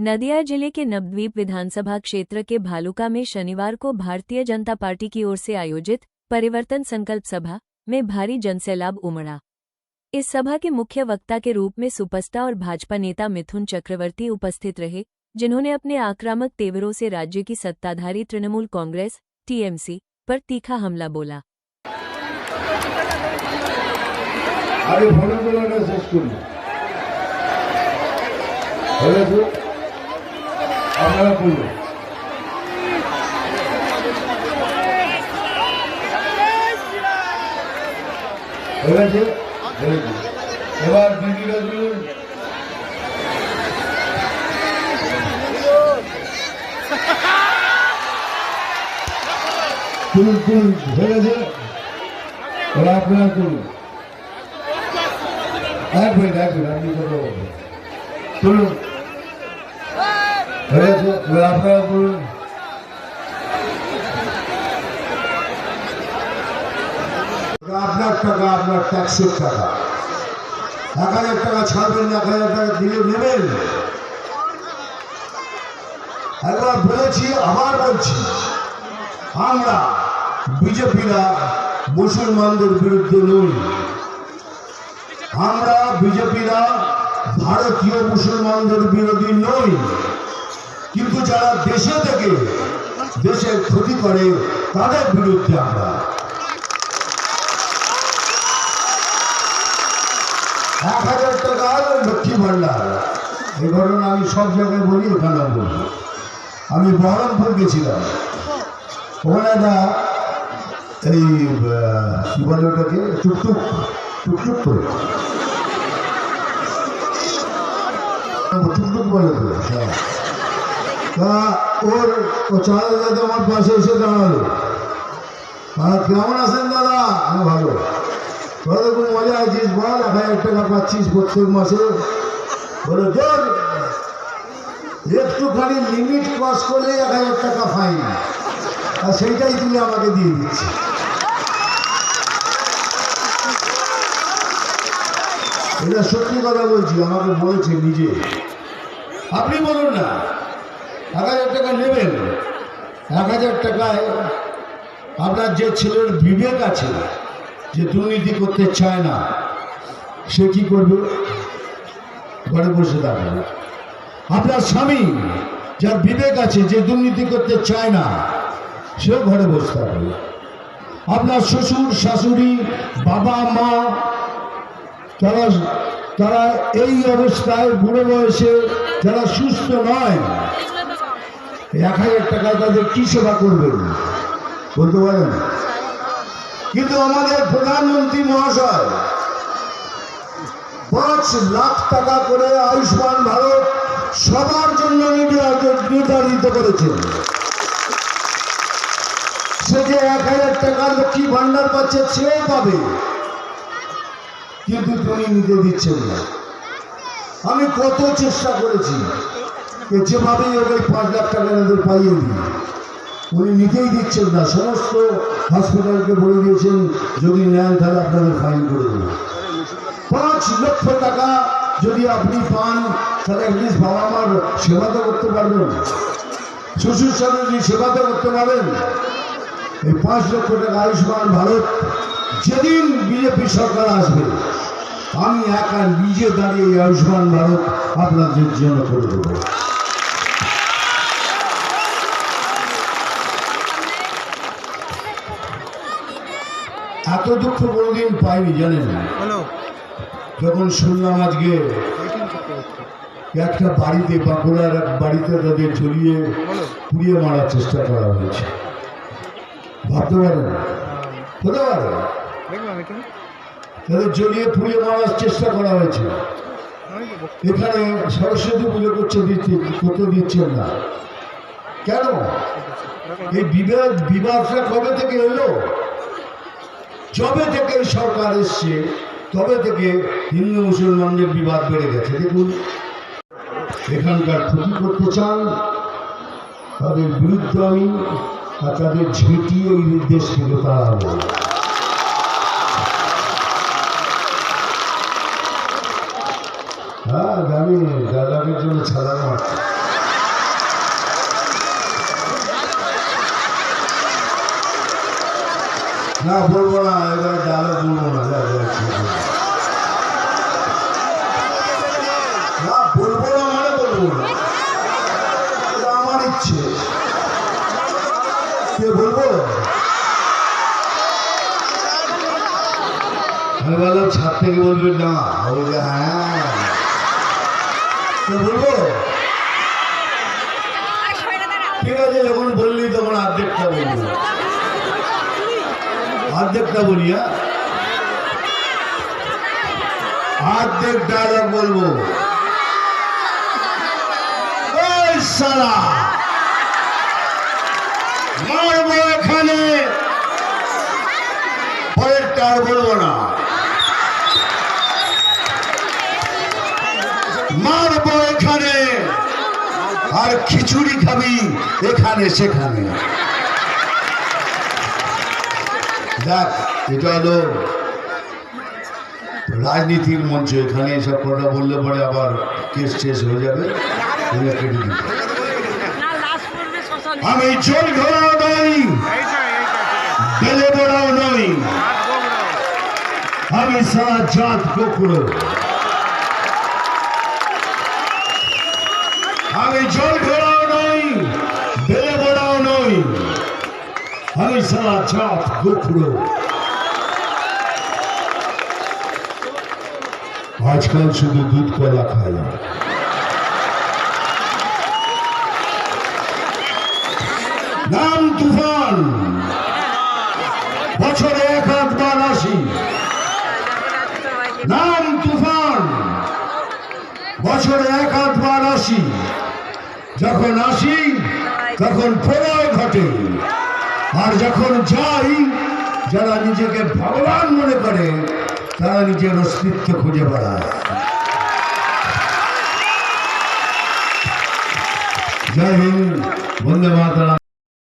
नदिया जिले के नवद्वीप विधानसभा क्षेत्र के भालुका में शनिवार को भारतीय जनता पार्टी की ओर से आयोजित परिवर्तन संकल्प सभा में भारी जनसैलाब उमड़ा। इस सभा के मुख्य वक्ता के रूप में सुपस्टा और भाजपा नेता मिथुन चक्रवर्ती उपस्थित रहे, जिन्होंने अपने आक्रामक तेवरों से राज्य की सत्ताधारी तृणमूल कांग्रेस (टीएमसी) पर तीखा हमला बोला। এবার দিদিরা তুলুন, তুলুন তুলুন হয়ে গেছে। এবার আপনারা তুলুন, এক মিনিট আপনি কথা বলবেন, তুলুন হয়ে গেছে। এবার আপনারা তুলুন। আপনার টাকা, আপনার ট্যাক্সের টাকা, 1000 টাকা ছাড়বেন, 1000 টাকা দিলে নেবেন। একবার বলেছি, আবার বলছি, আমরা বিজেপিরা মুসলমানদের বিরুদ্ধে নই। আমরা বিজেপিরা ভারতীয় মুসলমানদের বিরোধী নই, কিন্তু যারা দেশে থেকে দেশের ক্ষতি করে তাদের বিরুদ্ধে আমরা। 1000 টাকা লক্ষ্মী ভান্ডার, এই ঘটনা আমি সব জায়গায় বলি, এখানে বলবো। আমি বহরমপুর গেছিলাম, ওখানে না এই কি বলে ওটাকে, টুকটুক টুকটুক করে টুকটুক বলে তো, তা ও চাঁদা দাদা আমার পাশে এসে দাঁড়ালো। কেমন আছেন দাদা? আমি ভালো। তোরা খুব মজা আছিস, বল 1000 টাকা পাচ্ছিস প্রত্যেক মাসে। বলে তোর একটুখানি লিমিট ক্রস করলে 1000 টাকা ফাইন, আর সেইটাই তুলে আমাকে দিয়ে দিচ্ছে। এটা সত্যি কথা বলছি, আমাকে বলেছে নিজে। আপনি বলুন না, 1000 টাকা নেবেন, 1000 টাকায় আপনার যে ছেলের বিবেক আছে, যে দুর্নীতি করতে চায় না, সে কি করবে? ঘরে বসে থাকবে। আপনার স্বামী যার বিবেক আছে, যে দুর্নীতি করতে চায় না, সে ঘরে বসে থাকবে। আপনার শ্বশুর শাশুড়ি, বাবা মা, তারা এই অবস্থায় বুড়ো বয়সে যারা সুস্থ নয়, 1000 টাকায় তাদের কি সেবা করবেন বলতে পারেন? কিন্তু আমাদের প্রধানমন্ত্রী মহাশয় 5 লাখ টাকা করে আয়ুষ্মান ভারত সবার জন্য নির্ধারিত করেছেন। সে যে 1000 টাকা লক্ষ্মী ভান্ডার পাচ্ছে, সেও পাবে, কিন্তু তিনি নিতে দিচ্ছেন না। আমি কত চেষ্টা করেছি, যেভাবেই ওকে 5 লাখ টাকা এদের পাইয়ে দিই, উনি নিতেই দিচ্ছেন না। সমস্ত হসপিটালকে বলে দিয়েছেন, যদি নেন তাহলে আপনাদের ফাইন করে দেবেন। 5 লক্ষ টাকা যদি আপনি পান, তাহলে একদিন বাবা মার সেবা তো করতে পারবেন, শ্বশুর শাশুড়ির সেবা তো করতে পারবেন। এই 5 লক্ষ টাকা আয়ুষ্মান ভারত যেদিন বিজেপি সরকার আসবে, আমি একা নিজে দাঁড়িয়ে এই আয়ুষ্মান ভারত আপনাদের জন্য করে দেব। এত দুঃখ কোনোদিন পাইনি, জানেন। যখন শুনলাম আজকে একটা বাড়িতে, বাঁকুড়ার এক বাড়িতে তাদের জ্বলিয়ে পুড়িয়ে মারার চেষ্টা করা হয়েছে, ভাবতে পারেন? হতে পারে তাদের জ্বলিয়ে পুড়িয়ে মারার চেষ্টা করা হয়েছে। এখানে সরস্বতী পুজো করতে দিচ্ছেন না কেন? এই বিবাদটা কবে থেকে এলো? যবে থেকে সরকার এসছে তবে থেকে হিন্দু মুসলমানদের বিবাদ বেড়ে গেছে। দেখুন, এখানকার ক্ষতি করতে চান তাদের বিরুদ্ধে আমি, আর তাদের ঝেঁটিয়ে এই দেশ থেকে তাড়াবো। হ্যাঁ জানি, দাদাকে জন্য ছাড়ানো না বলবো না, এবার ডায়লগ বলবো না, না বলবো না মানে বলবো না, এটা আমার ইচ্ছে। কে বলবো? আমি বললাম ছাদ থেকে বলবেন না, বলবে হ্যাঁ। কে বলবো? ঠিক আছে, যখন বললি তখন অর্ধেকটা বলবো, অর্ধেকটা বলি। হ্যাঁ, অর্ধেক ডায়লগ বলবো। ওই শালা মারবো এখানে, পরেরটা আর বলবো না। মারবো এখানে আর খিচুড়ি খাবি এখানে সেখানে। দেখ, এটা হলো রাজনীতির মঞ্চ, এখানে এসব কথা বললে পরে আবার কেস টেস হয়ে যাবে। আমি জল ঘোড়াও নই, বেলে বড়াও নই, আমি সারা জাত কুকুরো। আমি জল ঘোড়াও নই, বেলে বড়াও নই, আমি সারা জাত কুকুরো। আজকাল শুধু দুধ কলা খাই। নাম তুফান, বছরে এক আধবার আসি। নাম তুফান, বছরে এক আধবার আসি। যখন আসি তখন প্রলয় ঘটে, আর যখন যাই যারা নিজেকে ভগবান মনে করে তারা নিজের অস্তিত্ব খুঁজে বেড়ায়। জয় হিন্দ, বন্দে মাতরম।